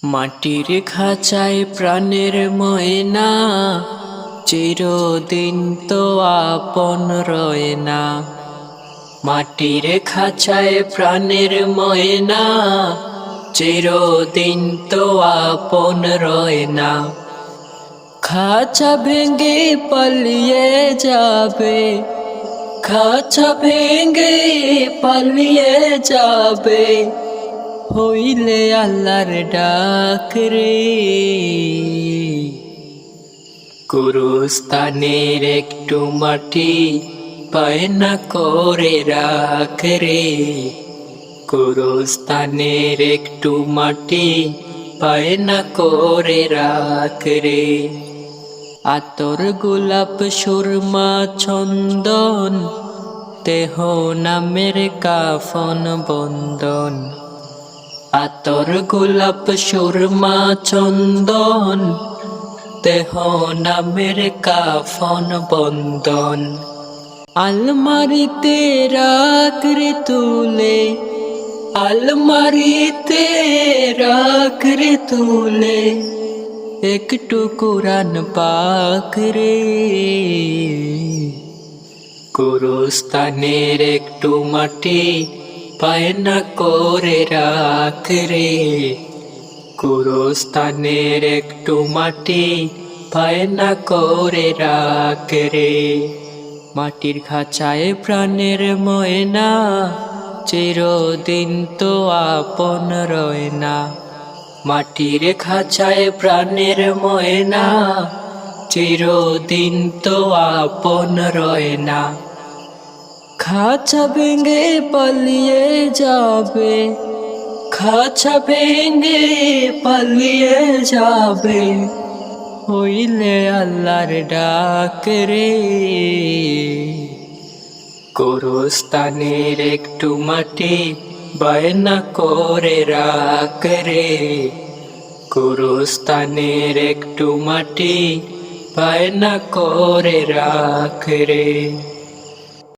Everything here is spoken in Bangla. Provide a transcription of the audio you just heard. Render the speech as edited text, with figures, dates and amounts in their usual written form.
মাটির খাঁচায় প্রাণের ময়না, চিরদিন তো আপন রয় না। মাটির খাঁচায় প্রাণের ময়না, চিরদিন তো আপন রয় না। খাঁচা ভেঙে পালিয়ে যাবে, খাঁচা ভেঙে পালিয়ে যাবে, হইলে আল্লাহর ডাক রে। গুরুস্থানের একটু মাটি বায়না করে রাখ রে। গুরুস্থানের একটু মাটি বায়না করে রাখ রে। আতর গোলাপ সুরমা চন্দন, দেহ নামের কাফন বন্দন। আতর গোলাপ সুরমা চন্দন, দেহ নামের কাফন বন্দন। আলমারিতে রাখ রে তুলে, আলমারিতে রাখ রে তুলে, একটু কুরআন পাক রে। গুরুস্থানের একটু মাটি বায়না করে রাখ রে। গুরুস্থানের একটু মাটি বায়না করে রাখ রে। মাটির খাঁচায় প্রাণের ময়না, চিরদিন তো আপন রয় না। মাটির খাঁচায় প্রাণের ময়না, চিরদিন তো আপন রয় না। খাঁচা ভেঙে পালিয়ে যাবে, খাঁচা ভেঙে পালিয়ে যাবে, হইলে আল্লাহর ডাক রে। গুরুস্থানের একটু মাটি বায়না করে রাখ রে। গুরুস্থানের একটু মাটি বায়না করে রাখ রে।